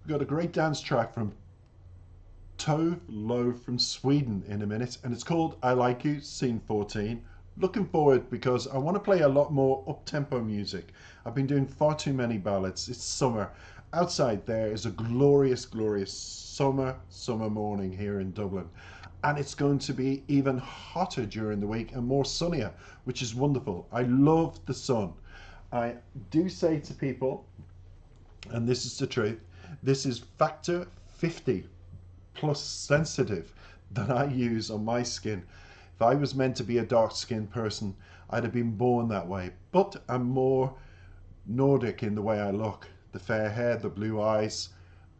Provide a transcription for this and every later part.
We've got a great dance track from Tove Lo from Sweden in a minute, and it's called I Like You, Scene 14. Looking forward because I want to play a lot more up-tempo music. I've been doing far too many ballads. It's summer. Outside there is a glorious, glorious summer morning here in Dublin. And it's going to be even hotter during the week and more sunnier, which is wonderful. I love the sun. I do say to people, and this is the truth, this is factor 50 plus sensitive that I use on my skin. If I was meant to be a dark skinned person, I'd have been born that way. But I'm more Nordic in the way I look. The fair hair, the blue eyes,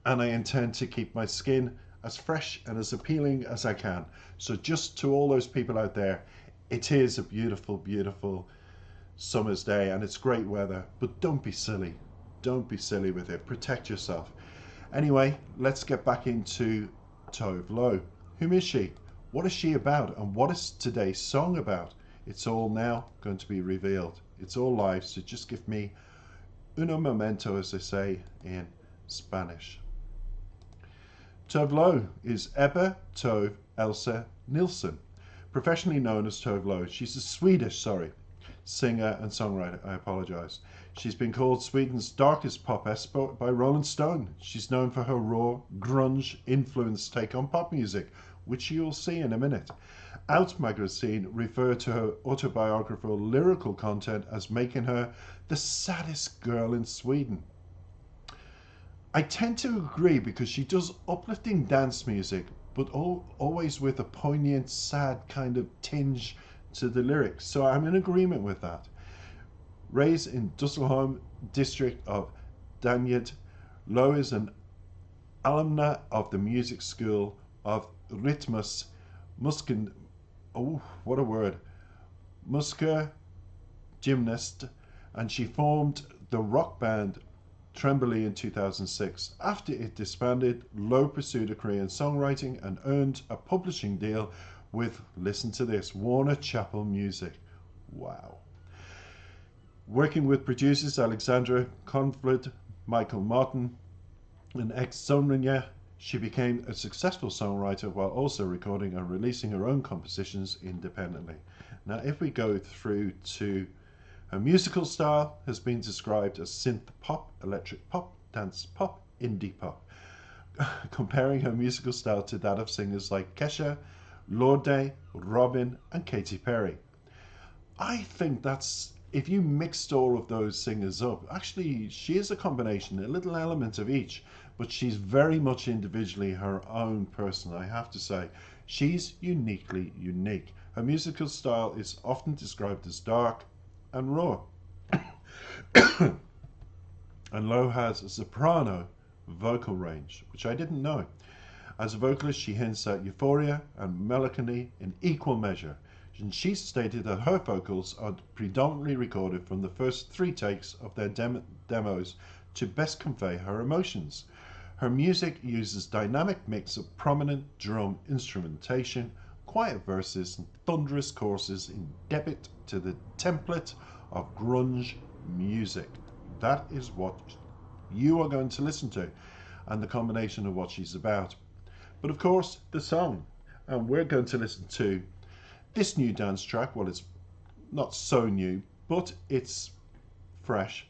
and I intend to keep my skin as fresh and as appealing as I can. So just to all those people out there, it is a beautiful, beautiful summer's day and it's great weather, but don't be silly. Don't be silly with it. Protect yourself. Anyway, let's get back into Tove Lo. Whom is she? What is she about? And what is today's song about? It's all now going to be revealed. It's all live, so just give me uno momento, as they say in Spanish. Tove Lo is Ebba Tove Elsa Nilsson, professionally known as Tove Lo. She's a Swedish, singer and songwriter. I apologize. She's been called Sweden's darkest pop expert by Rolling Stone. She's known for her raw, grunge influenced take on pop music, which you'll see in a minute. Out magazine referred to her autobiographical lyrical content as making her the saddest girl in Sweden. I tend to agree because she does uplifting dance music, but always with a poignant, sad kind of tinge to the lyrics. So I'm in agreement with that. Raised in Stockholm district of Danjed, Lo is an alumna of the music school of Rytmus Musken. Oh, what a word! Musker gymnast, and she formed the rock band Trembly in 2006. After it disbanded, Lo pursued a career in songwriting and earned a publishing deal with, listen to this, Warner Chappell Music. Wow. Working with producers Alexandra Conflid, Michael Martin, and Excerpt, she became a successful songwriter while also recording and releasing her own compositions independently. Now, if we go through to her musical style, has been described as synth pop, electric pop, dance pop, indie pop, comparing her musical style to that of singers like Kesha, Lorde, Robin, and Katy Perry. I think that's, if you mixed all of those singers up, actually she is a combination, a little element of each, but she's very much individually her own person, I have to say. She's uniquely unique. Her musical style is often described as dark and raw. And Lo has a soprano vocal range, which I didn't know. As a vocalist, she hints at euphoria and melancholy in equal measure. And she stated that her vocals are predominantly recorded from the first 3 takes of their demos to best convey her emotions. Her music uses dynamic mix of prominent drum instrumentation, quiet verses, and thunderous choruses in debit to the template of grunge music. That is what you are going to listen to, and the combination of what she's about. But of course, the song, and we're going to listen to this new dance track. Well, it's not so new, but it's fresh.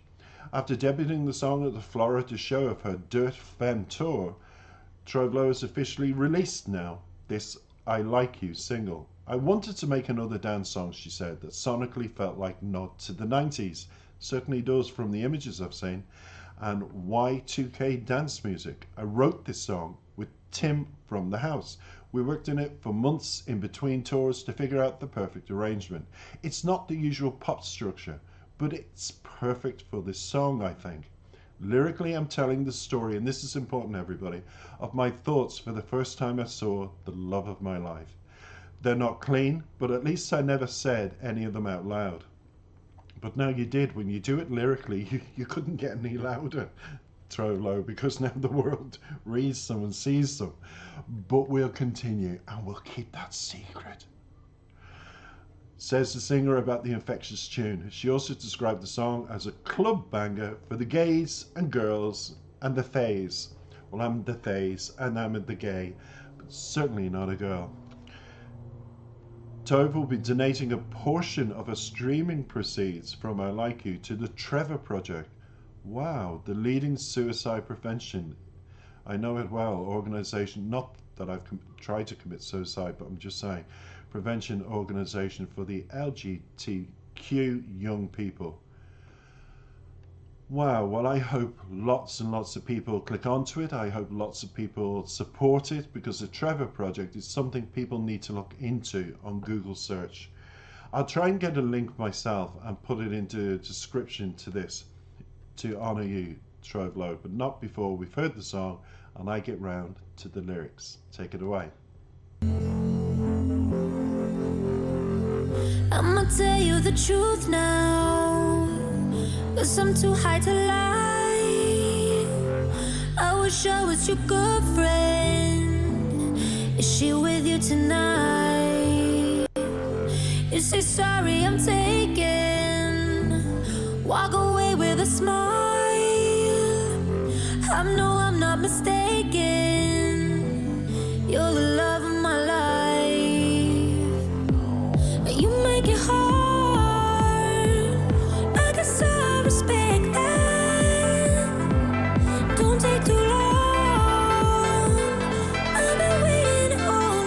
After debuting the song at the Florida show of her Dirt Femme tour, Tove Lo has officially released now this I Like You single. I wanted to make another dance song, she said, that sonically felt like nod to the 90s. Certainly does from the images I've seen. And Y2K dance music. I wrote this song with Tim from the house. We worked on it for months in between tours to figure out the perfect arrangement. It's not the usual pop structure, but it's perfect for this song, I think. Lyrically, I'm telling the story, and this is important, everybody, of my thoughts for the first time I saw the love of my life. They're not clean, but at least I never said any of them out loud. But now you did. When you do it lyrically, you couldn't get any louder, Tove Lo, because now the world reads them and sees them. But we'll continue, and we'll keep that secret. Says the singer about the infectious tune. She also described the song as a club banger for the gays and girls and the fays. Well, I'm the theys and I'm the gay, but certainly not a girl. Tove will be donating a portion of her streaming proceeds from I Like You to the Trevor Project. Wow, the leading suicide prevention. I know it well, organization, not that I've tried to commit suicide, but I'm just saying, prevention organization for the LGBTQ young people. Wow, well, I hope lots and lots of people click onto it. I hope lots of people support it because the Trevor Project is something people need to look into on Google search. I'll try and get a link myself and put it into the description to this to honour you, Tove Lo, but not before we've heard the song and I get round to the lyrics. Take it away. I'ma tell you the truth now, 'cause I'm too high to lie. I wish I was your girlfriend. Is she with you tonight? You say sorry, I'm taken. Walk away with a smile. I know I'm not mistaken. You're the love of my life. You make it hard. I guess I respect that. Don't take too long. I've been waiting all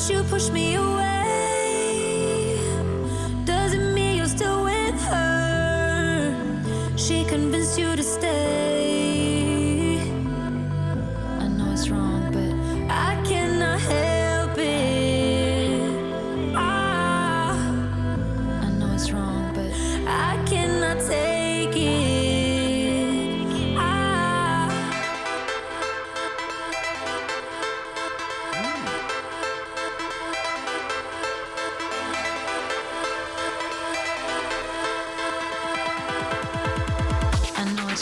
you push me away. Doesn't mean you're still with her. She convinced you to stay. I know it's wrong, but I cannot help it. I know it's wrong, but I cannot take it.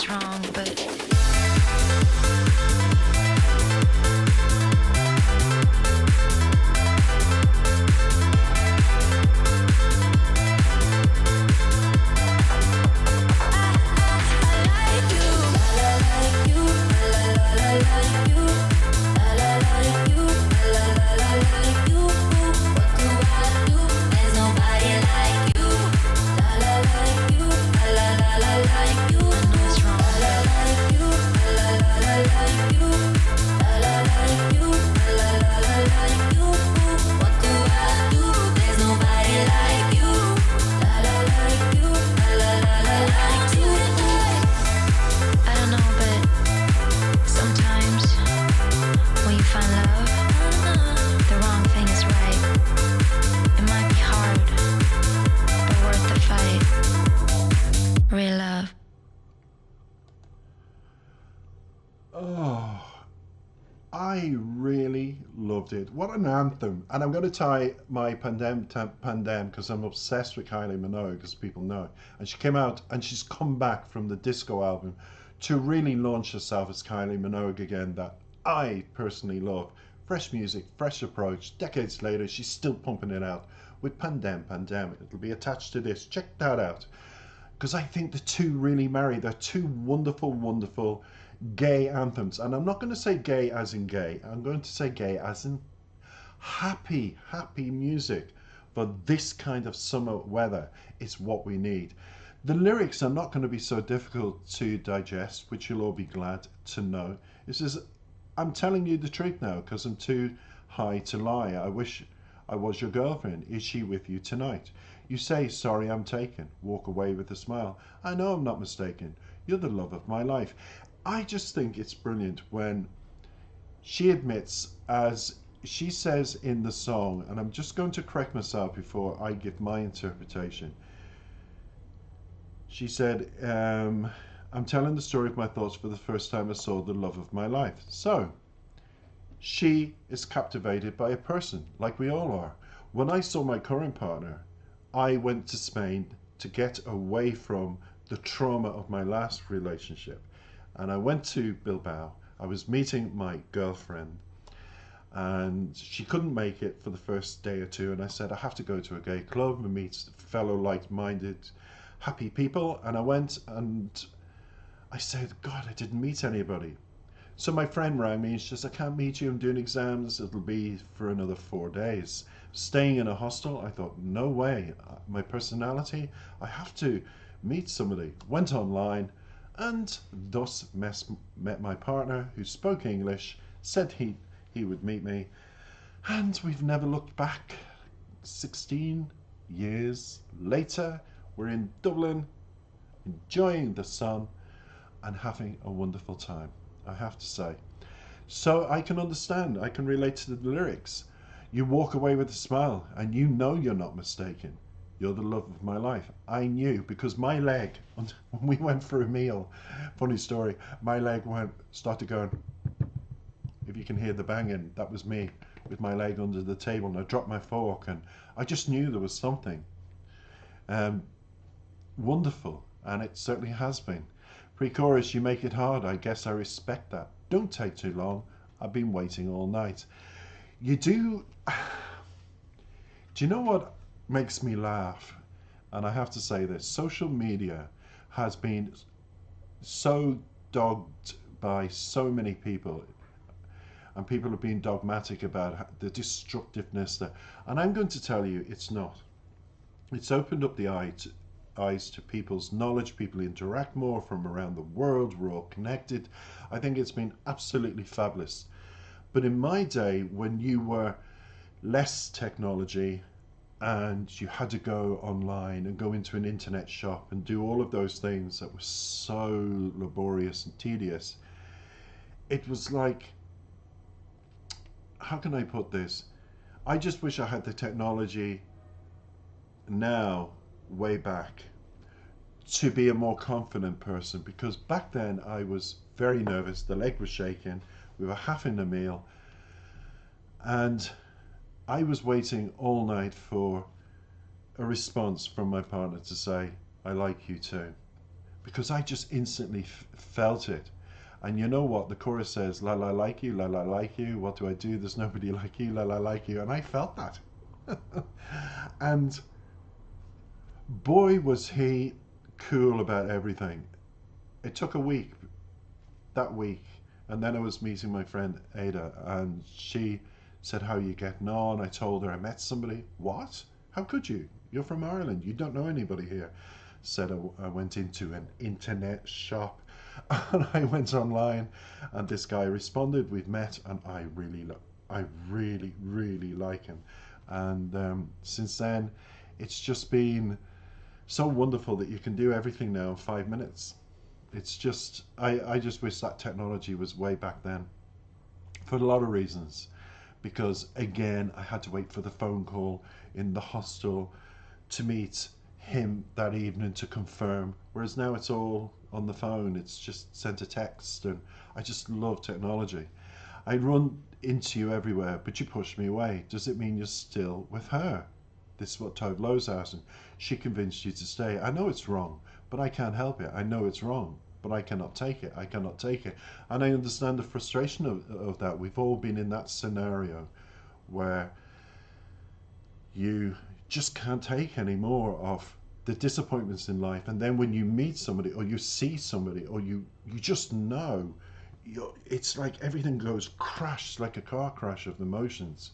Wrong, but I really loved it. What an anthem. And I'm going to tie my Pandem because I'm obsessed with Kylie Minogue, as people know. And she came out and she's come back from the disco album to really launch herself as Kylie Minogue again, that I personally love. Fresh music, fresh approach. Decades later, she's still pumping it out with Pandem. It'll be attached to this. Check that out. Because I think the two really marry. They're two wonderful, wonderful gay anthems. And I'm not going to say gay as in gay. I'm going to say gay as in happy, happy music for this kind of summer weather. It's what we need. The lyrics are not going to be so difficult to digest, which you'll all be glad to know. It says, I'm telling you the truth now because I'm too high to lie. I wish I was your girlfriend. Is she with you tonight? You say, sorry, I'm taken. Walk away with a smile. I know I'm not mistaken. You're the love of my life. I just think it's brilliant when She admits, as she says in the song, and I'm just going to correct myself before I give my interpretation. She said, I'm telling the story of my thoughts for the first time I saw the love of my life. So, she is captivated by a person, like we all are. When I saw my current partner, I went to Spain to get away from the trauma of my last relationship. And I went to Bilbao. I was meeting my girlfriend, and she couldn't make it for the first day or two. And I said, I have to go to a gay club and meet fellow like-minded, happy people. And I went, and I said, God, I didn't meet anybody. So my friend rang me and she says, I can't meet you, I'm doing exams, it'll be for another 4 days. Staying in a hostel, I thought, no way. My personality, I have to meet somebody. Went online and thus met my partner who spoke English, said he would meet me, and we've never looked back. 16 years later, we're in Dublin, enjoying the sun and having a wonderful time, I have to say. So I can understand, I can relate to the lyrics. You walk away with a smile and you know you're not mistaken. You're the love of my life. I knew because my leg, when we went for a meal, funny story, my leg started going, if you can hear the banging, that was me with my leg under the table, and I dropped my fork and I just knew there was something wonderful, and it certainly has been. Pre-chorus, you make it hard, I guess I respect that. Don't take too long, I've been waiting all night. You do you know what makes me laugh? And I have to say this, social media has been so dogged by so many people, and people have been dogmatic about the destructiveness that, and I'm going to tell you, it's not. It's opened up the eyes to people's knowledge. People interact more from around the world. We're all connected. I think it's been absolutely fabulous. But in my day, when you were less technology and you had to go online and go into an internet shop and do all of those things that were so laborious and tedious, it was like, how can I put this? I just wish I had the technology now, way back, to be a more confident person, because back then I was very nervous, the leg was shaking, we were having a meal, and I was waiting all night for a response from my partner to say, I like you too, because I just instantly felt it. And you know what? The chorus says, la la like you, la la like you. What do I do? There's nobody like you, la la like you. And I felt that. And boy, was he cool about everything. It took a week, that week. And then I was meeting my friend Ada, and she said, how are you getting on? I told her I met somebody. What? How could you? You're from Ireland. You don't know anybody here. Said I went into an internet shop and I went online, and this guy responded, we've met, and I really like him. And since then, it's just been so wonderful that you can do everything now in 5 minutes. It's just, I just wish that technology was way back then for a lot of reasons. Because again, I had to wait for the phone call in the hostel to meet him that evening to confirm, whereas now it's all on the phone. It's just sent a text, and I just love technology. I run into you everywhere, but you push me away. Does it mean you're still with her? This is what Tove Lo's asking. She convinced you to stay. I know it's wrong, but I can't help it. I know it's wrong, but I cannot take it. I cannot take it. And I understand the frustration of that. We've all been in that scenario where you just can't take any more of the disappointments in life, and then when you meet somebody or you see somebody or you just know, it's like everything goes crash, like a car crash of emotions.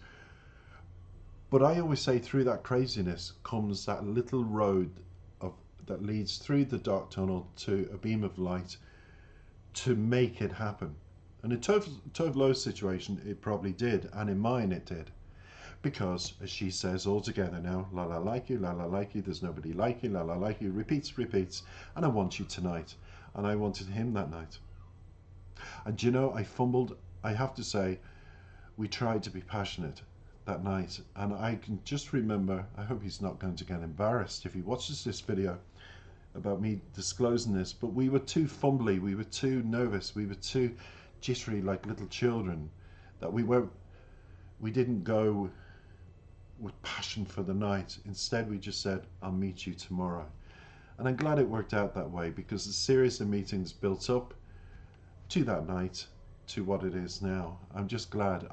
But I always say through that craziness comes that little road that leads through the dark tunnel to a beam of light to make it happen. And in Tove Lo's situation, it probably did, and in mine it did. Because, as she says all together now, la la like you, there's nobody like you, la la like you, repeats, and I want you tonight. And I wanted him that night. And you know, I fumbled I have to say, we tried to be passionate that night, and I can just remember, I hope he's not going to get embarrassed if he watches this video about me disclosing this, but we were too fumbly, we were too nervous, we were too jittery like little children, that we didn't go with passion for the night. Instead, we just said, I'll meet you tomorrow. And I'm glad it worked out that way, because the series of meetings built up to that night, to what it is now. I'm just glad.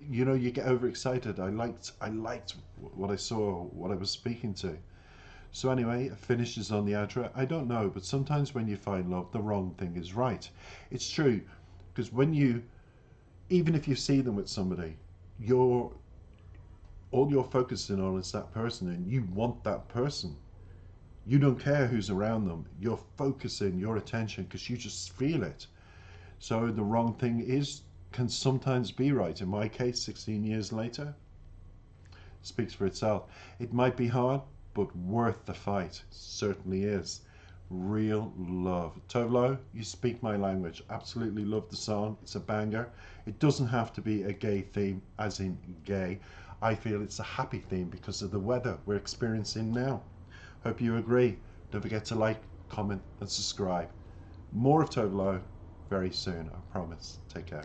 You get overexcited. I liked what I saw, what I was speaking to. So anyway, it finishes on the outro. I don't know, but sometimes when you find love, the wrong thing is right. It's true, because even if you see them with somebody, all you're focusing on is that person, and you want that person. You don't care who's around them. You're focusing your attention because you just feel it. So the wrong thing can sometimes be right. In my case, 16 years later, speaks for itself. It might be hard, but worth the fight. Certainly is. Real love. Tove Lo, you speak my language. Absolutely love the song. It's a banger. It doesn't have to be a gay theme, as in gay. I feel it's a happy theme because of the weather we're experiencing now. Hope you agree. Don't forget to like, comment, and subscribe. More of Tove Lo very soon, I promise. Take care.